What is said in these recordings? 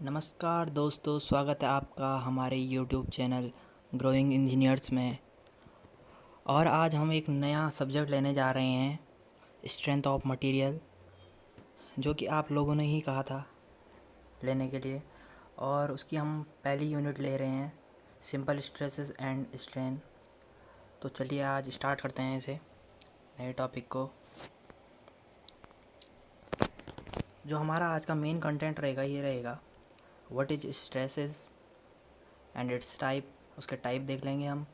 नमस्कार दोस्तों, स्वागत है आपका हमारे YouTube चैनल ग्रोइंग इंजीनियर्स में। और आज हम एक नया सब्जेक्ट लेने जा रहे हैं, स्ट्रेंथ ऑफ मटेरियल, जो कि आप लोगों ने ही कहा था लेने के लिए। और उसकी हम पहली यूनिट ले रहे हैं, सिंपल स्ट्रेसेस एंड स्ट्रेन। तो चलिए आज स्टार्ट करते हैं इसे नए टॉपिक को। जो हमारा आज का मेन कंटेंट रहेगा ये रहेगा, what is stresses and it's type. उसके टाइप देख लेंगे हम।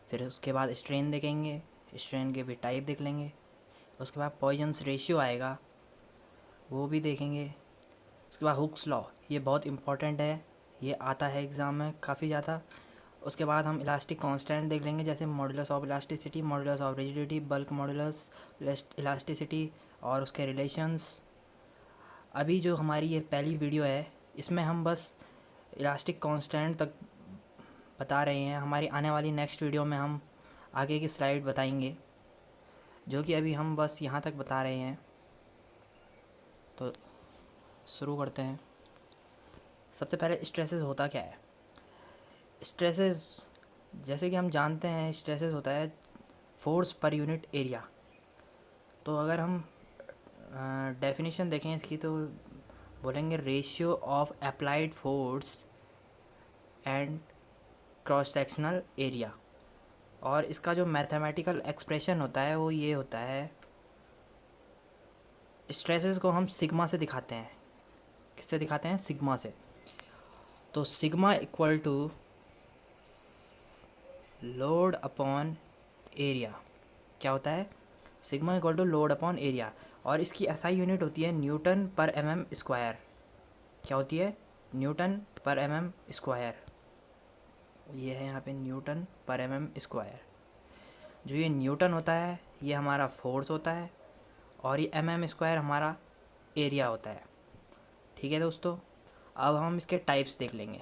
फिर उसके बाद स्ट्रेन देखेंगे, स्ट्रेन के भी टाइप देख लेंगे। उसके बाद पॉइजन्स रेशियो आएगा, वो भी देखेंगे। उसके बाद हुक्स लॉ, ये बहुत इम्पॉर्टेंट है, ये आता है एग्ज़ाम में काफ़ी ज़्यादा। उसके बाद हम इलास्टिक कांस्टेंट देख लेंगे, जैसे modulus of elasticity, modulus of rigidity, bulk modulus, elasticity और उसके रिलेशंस। अभी जो हमारी ये पहली वीडियो है, इसमें हम बस इलास्टिक कांस्टेंट तक बता रहे हैं। हमारी आने वाली नेक्स्ट वीडियो में हम आगे की स्लाइड बताएंगे, जो कि अभी हम बस यहाँ तक बता रहे हैं। तो शुरू करते हैं। सबसे पहले स्ट्रेसेस होता क्या है। स्ट्रेसेस, जैसे कि हम जानते हैं, स्ट्रेसेस होता है फोर्स पर यूनिट एरिया। तो अगर हम डेफिनेशन देखें इसकी, तो बोलेंगे ratio of applied force and cross sectional area. और इसका जो मैथमेटिकल एक्सप्रेशन होता है वो ये होता है, स्ट्रेसेस को हम सिग्मा से दिखाते हैं। किससे दिखाते हैं? सिग्मा से। तो sigma equal to load upon area. क्या होता है? Sigma equal to load upon area. और इसकी एसआई यूनिट होती है न्यूटन पर एमएम स्क्वायर। क्या होती है? न्यूटन पर एमएम स्क्वायर। ये है यहाँ पे न्यूटन पर एमएम स्क्वायर। जो ये न्यूटन होता है ये हमारा फोर्स होता है, और ये एमएम स्क्वायर हमारा एरिया होता है। ठीक है दोस्तों, अब हम इसके टाइप्स देख लेंगे।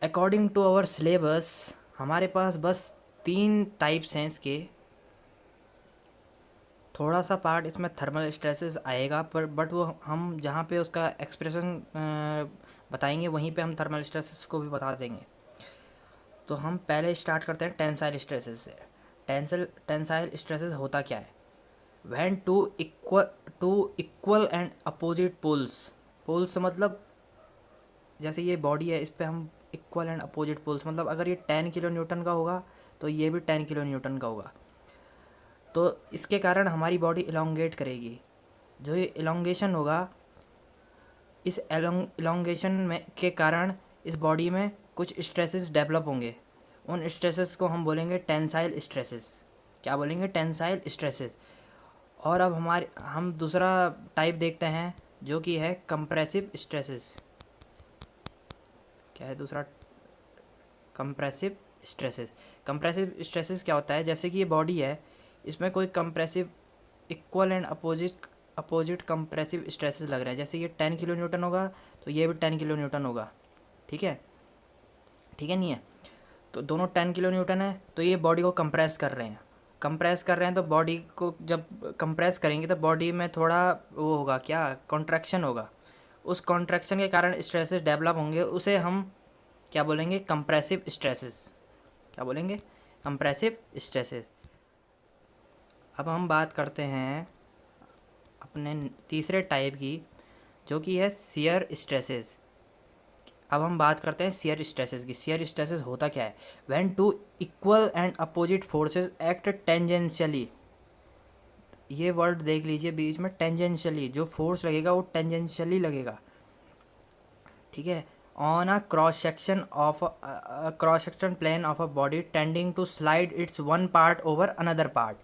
अकॉर्डिंग टू आवर सिलेबस हमारे पास बस 3 टाइप्स हैं इसके। थोड़ा सा पार्ट इसमें थर्मल स्ट्रेसेस आएगा, पर बट वो हम जहाँ पे उसका एक्सप्रेशन बताएंगे वहीं पे हम थर्मल स्ट्रेसेस को भी बता देंगे। तो हम पहले स्टार्ट करते हैं टेंसाइल स्ट्रेसेस से। टेंसाइल स्ट्रेसेस होता क्या है? When two equal and opposite poles मतलब जैसे ये बॉडी है, इस पे हम इक्वल एंड अपोजिट पोल्स, मतलब अगर ये 10 किलो न्यूटन का होगा तो ये भी 10 किलो न्यूटन का होगा। तो इसके कारण हमारी बॉडी इलोंगेट करेगी। जो ये इलोंगेशन होगा, इस इलोंगेशन में के कारण इस बॉडी में कुछ स्ट्रेसेस डेवलप होंगे। उन स्ट्रेसेस को हम बोलेंगे टेंसाइल स्ट्रेसेस। क्या बोलेंगे? Tensile stresses. और अब हम दूसरा टाइप देखते हैं, जो कि है कंप्रेसिव स्ट्रेसेस। क्या है दूसरा? Compressive stresses. कंप्रेसिव स्ट्रेसेस क्या होता है? जैसे कि ये बॉडी है, इसमें कोई compressive equal and opposite compressive stresses लग रहे हैं। जैसे ये 10 किलो न्यूटन होगा तो ये भी 10 किलो न्यूटन होगा। ठीक है? ठीक है नहीं है? तो दोनों 10 किलो न्यूटन है, तो ये बॉडी को कंप्रेस कर रहे हैं। तो बॉडी को जब कंप्रेस करेंगे तो बॉडी में थोड़ा वो होगा, क्या? कॉन्ट्रैक्शन होगा। उस कॉन्ट्रैक्शन के कारण स्ट्रेसेस डेवलप होंगे, उसे हम क्या बोलेंगे? Compressive stresses. क्या बोलेंगे? Compressive stresses. अब हम बात करते हैं अपने तीसरे टाइप की, जो कि है शियर स्ट्रेसेस। अब हम बात करते हैं शियर स्ट्रेसेस की। शियर स्ट्रेसेस होता क्या है? When two equal and opposite forces act tangentially. ये वर्ड देख लीजिए बीच में, टेंजेंशियली। जो फोर्स लगेगा वो टेंजेंशियली लगेगा। ठीक है? On a cross section plane of a body tending to slide its one part over another part.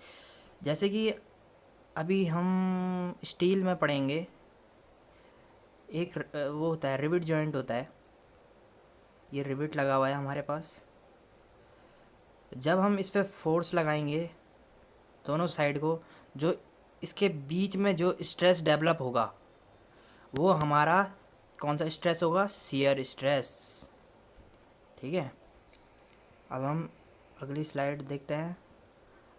जैसे कि अभी हम स्टील में पढ़ेंगे, एक वो होता है रिविट जॉइंट होता है। ये रिविट लगा हुआ है हमारे पास। जब हम इस पर फोर्स लगाएंगे दोनों साइड को, जो इसके बीच में जो स्ट्रेस डेवलप होगा वो हमारा कौन सा स्ट्रेस होगा? Shear stress. ठीक है? अब हम अगली स्लाइड देखते हैं।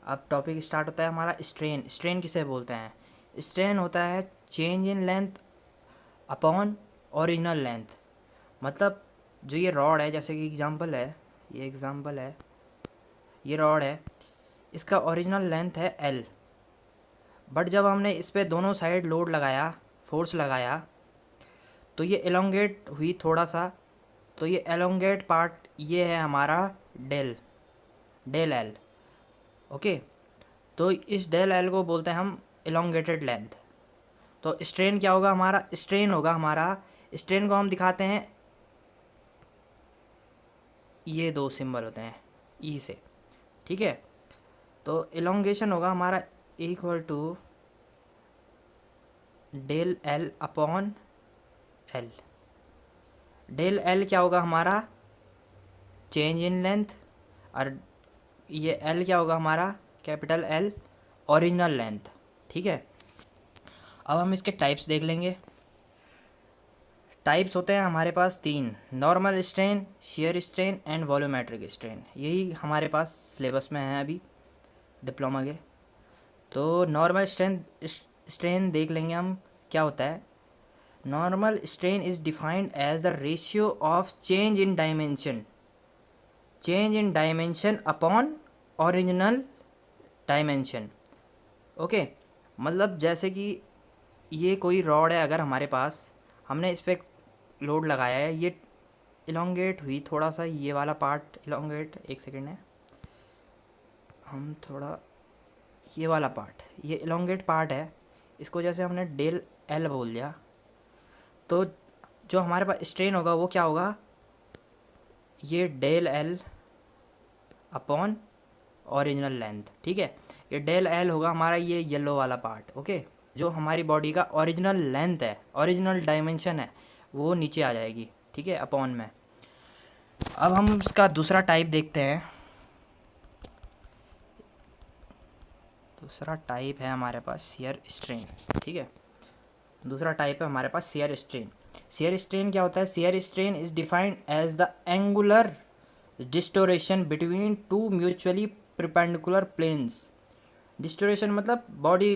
अब टॉपिक स्टार्ट होता है हमारा स्ट्रेन। स्ट्रेन किसे बोलते हैं? स्ट्रेन होता है change in length upon original length, मतलब जो ये रॉड है, जैसे कि एग्जांपल है, ये एग्जांपल है, ये रॉड है, इसका ओरिजिनल लेंथ है एल, बट जब हमने इस पर दोनों साइड लोड लगाया, फोर्स लगाया, तो ये एलोंगेट हुई थोड़ा सा, तो ये एलोंगेट पार्ट ये है हमारा डेल, डेल एल। ओके, तो इस डेल एल को बोलते हैं हम एलोंगेटेड लेंथ। तो स्ट्रेन क्या होगा हमारा, स्ट्रेन होगा हमारा, स्ट्रेन को हम दिखाते हैं, ये दो सिंबल होते हैं ई से, ठीक है। तो एलोंगेशन होगा हमारा equal to del L upon L. Del L क्या होगा हमारा, चेंज इन लेंथ, और ये एल क्या होगा हमारा, कैपिटल एल, ओरिजिनल लेंथ, ठीक है। अब हम इसके टाइप्स देख लेंगे। टाइप्स होते हैं हमारे पास तीन, normal strain, shear strain and volumetric strain. यही हमारे पास सिलेबस में है अभी डिप्लोमा के। तो नॉर्मल स्ट्रेन देख लेंगे हम, क्या होता है। Normal strain is defined as the ratio of change in dimension upon original dimension. Okay, मतलब जैसे कि ये कोई रॉड है, अगर हमारे पास हमने इस पर लोड लगाया है, ये इलोंगेट हुई थोड़ा सा, ये वाला पार्ट इलोंगेट, एक सेकेंड है, हम थोड़ा, ये वाला पार्ट, ये इलोंगेट पार्ट है, इसको जैसे हमने डेल एल बोल दिया, तो जो हमारे पास स्ट्रेन होगा वो क्या होगा, ये del L upon original length, ठीक है। ये डेल एल होगा हमारा ये येलो वाला पार्ट, ओके। जो हमारी बॉडी का ओरिजिनल लेंथ है, ओरिजिनल डायमेंशन है, वो नीचे आ जाएगी, ठीक है, अपॉन में। अब हम इसका दूसरा टाइप देखते हैं। दूसरा टाइप है हमारे पास शियर स्ट्रेन, ठीक है। दूसरा टाइप है हमारे पास शियर स्ट्रेन। शियर स्ट्रेन क्या होता है, shear strain is defined as the angular distortion between two mutually perpendicular planes. Distortion मतलब बॉडी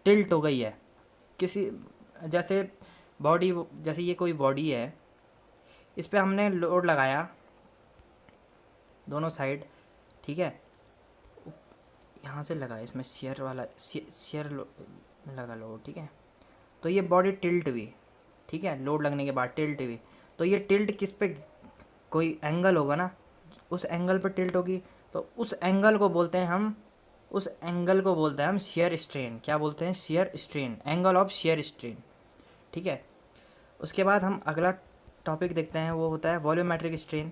टिल्ट हो गई है किसी, जैसे बॉडी, जैसे ये कोई बॉडी है, इस पर हमने लोड लगाया दोनों साइड, ठीक है, यहाँ से लगा, इसमें शेयर वाला शेयर लगा लोड, ठीक है। तो ये बॉडी टिल्ट हुई, ठीक है, लोड लगने के बाद टिल्ट हुई, तो ये टिल्ट किस पे, कोई एंगल होगा ना, उस एंगल पर टिल्ट होगी, तो उस एंगल को बोलते हैं हम, उस एंगल को बोलते हैं हम शियर स्ट्रेन। क्या बोलते हैं, shear strain, angle of shear strain, ठीक है। उसके बाद हम अगला टॉपिक देखते हैं, वो होता है वॉल्यूमेट्रिक स्ट्रेन।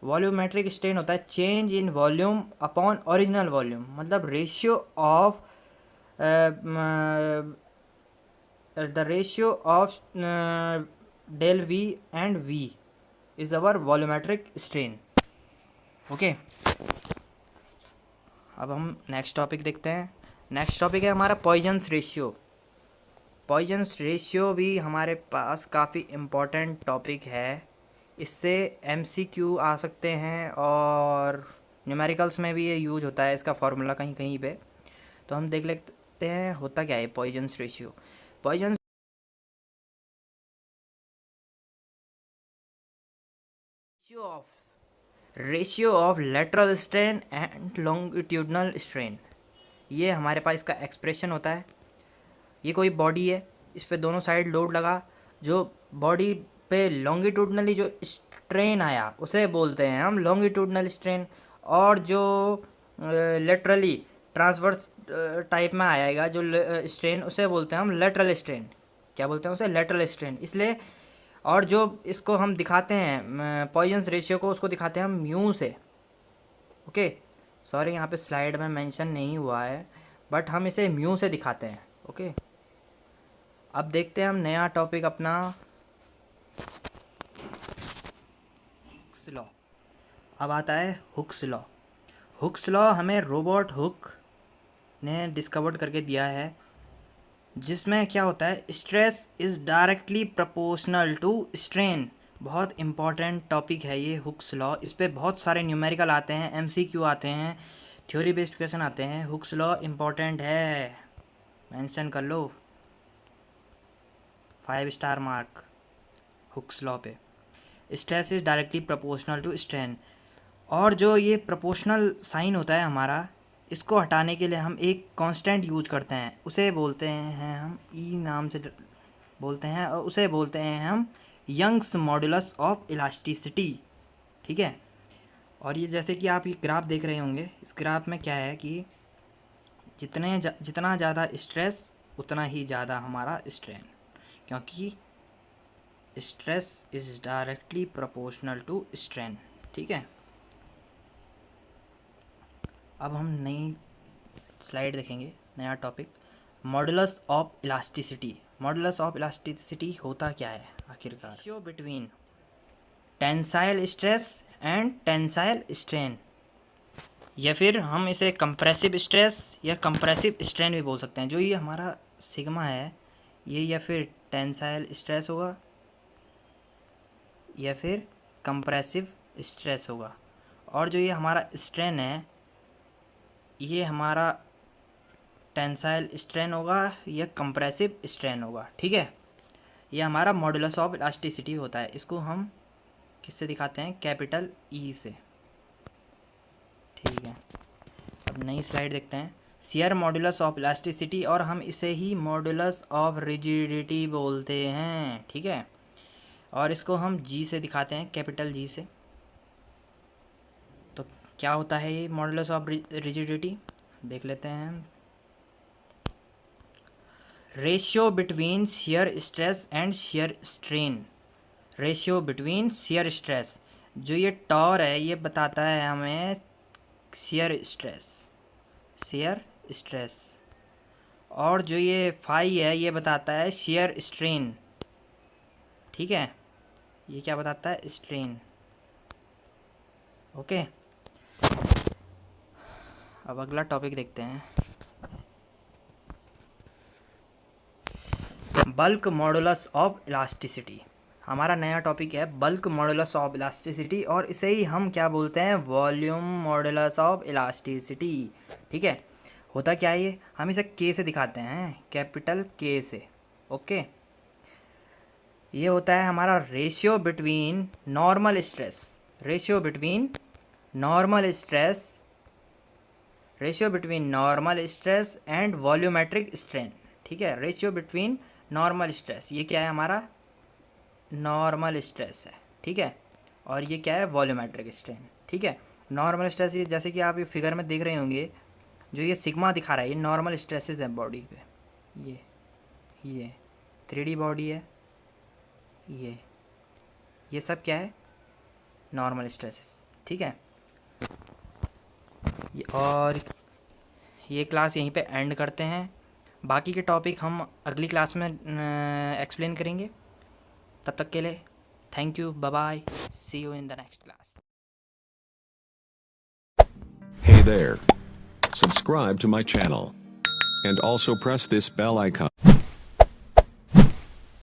वॉल्यूमेट्रिक स्ट्रेन होता है change in volume upon original volume, मतलब ratio of the ratio of del V and V is our volumetric strain, okay. अब हम नेक्स्ट टॉपिक देखते हैं। नेक्स्ट टॉपिक है हमारा पॉइजन्स रेशियो। पॉइजन्स रेशियो भी हमारे पास काफ़ी इम्पोर्टेंट टॉपिक है, इससे एमसीक्यू आ सकते हैं और न्यूमेरिकल्स में भी ये यूज होता है इसका फॉर्मूला कहीं कहीं पे। तो हम देख लेते हैं होता क्या है Poisson's ratio. Poisson's ratio of lateral strain and longitudinal strain, ये हमारे पास इसका एक्सप्रेशन होता है। ये कोई बॉडी है, इस पे दोनों साइड लोड लगा, जो बॉडी पे लॉन्गिट्यूडनली जो स्ट्रेन आया उसे बोलते हैं हम लॉन्गिट्यूडनल स्ट्रेन, और जो लेटरली ट्रांसवर्स टाइप में आएगा जो स्ट्रेन, उसे बोलते हैं हम लेटरल स्ट्रेन। क्या बोलते हैं उसे, लेटरल स्ट्रेन, इसलिए। और जो इसको हम दिखाते हैं पॉइजन्स रेशियो को, उसको दिखाते हैं हम म्यू से, ओके। सॉरी यहाँ पे स्लाइड में मेंशन नहीं हुआ है, बट हम इसे म्यू से दिखाते हैं, ओके। अब देखते हैं हम नया टॉपिक अपना, हुक्स लॉ। अब आता है हुक्स लॉ। हुक्स लॉ हमें रोबर्ट हुक ने डिस्कवर करके दिया है, जिसमें क्या होता है, stress is directly proportional to strain. बहुत इम्पॉर्टेंट टॉपिक है ये हुक्स लॉ, इस पर बहुत सारे न्यूमेरिकल आते हैं, एमसीक्यू आते हैं, थ्योरी बेस्ड क्वेश्चन आते हैं। हुक्स लॉ इम्पॉर्टेंट है, मेंशन कर लो। 5 स्टार मार्क हुक्स लॉ पे। Stress is directly proportional to strain. और जो ये प्रोपोर्शनल साइन होता है हमारा, इसको हटाने के लिए हम एक कांस्टेंट यूज करते हैं, उसे बोलते हैं हम ई नाम से बोलते हैं, और उसे बोलते हैं हम यंग्स मॉडुलस ऑफ इलास्टिसिटी। ठीक है। और ये जैसे कि आप ये ग्राफ देख रहे होंगे, इस ग्राफ में क्या है कि जितना ज़्यादा स्ट्रेस उतना ही ज़्यादा हमारा स्ट्रेन, क्योंकि stress is directly proportional to strain. ठीक है। अब हम नई स्लाइड देखेंगे, नया topic, modulus of elasticity. Modulus of elasticity होता क्या है आखिरकार? Ratio between tensile stress and tensile strain, या फिर हम इसे कंप्रेसिव स्ट्रेस या कंप्रेसिव स्ट्रेन भी बोल सकते हैं। जो ये हमारा सिग्मा है, ये या फिर टेंसाइल स्ट्रेस होगा या फिर कंप्रेसिव स्ट्रेस होगा, और जो ये हमारा स्ट्रेन है, ये हमारा टेंसाइल स्ट्रेन होगा या कंप्रेसिव स्ट्रेन होगा। ठीक है। ये हमारा मॉडुलस ऑफ इलास्टिसिटी होता है। इसको हम किससे दिखाते हैं? कैपिटल ई से। ठीक है। अब नई स्लाइड देखते हैं, शियर मॉडुलस ऑफ इलास्टिसिटी, और हम इसे ही मॉडुलस ऑफ रिजिडिटी बोलते हैं। ठीक है। और इसको हम जी से दिखाते हैं, कैपिटल जी से। तो क्या होता है ये मॉडुलस ऑफ रिजिडिटी? देख लेते हैं हम। Ratio between shear stress and shear strain. Ratio between shear stress, जो ये टॉर है ये बताता है हमें शियर स्ट्रेस, और जो ये फाई है ये बताता है शियर स्ट्रेन। ठीक है। ये क्या बताता है? स्ट्रेन। ओके। अब अगला टॉपिक देखते हैं, बल्क मॉडुलस ऑफ इलास्टिसिटी। हमारा नया टॉपिक है बल्क मॉडुलस ऑफ इलास्टिसिटी, और इसे ही हम क्या बोलते हैं? Volume modulus of elasticity. ठीक है। होता क्या है ये? हम इसे के से दिखाते हैं, कैपिटल के से। ओके। ये होता है हमारा ratio between normal stress, ratio between normal stress and volumetric strain. ठीक है। रेशियो बिटवीन नॉर्मल स्ट्रेस, ये क्या है हमारा? नॉर्मल स्ट्रेस है। ठीक है। और ये क्या है? Volumetric strain. ठीक है। नॉर्मल स्ट्रेस, ये जैसे कि आप ये फिगर में देख रहे होंगे, जो ये सिग्मा दिखा रहा है, ये नॉर्मल स्ट्रेसेस हैं बॉडी पे। ये 3D बॉडी है, ये सब क्या है? Normal stresses. ठीक है। और ये क्लास यहीं पे एंड करते हैं। बाकी के टॉपिक हम अगली क्लास में एक्सप्लेन करेंगे। तब तक के लिए thank you, bye bye, see you in the next class. Hey there. Subscribe to my channel. And also press this bell icon.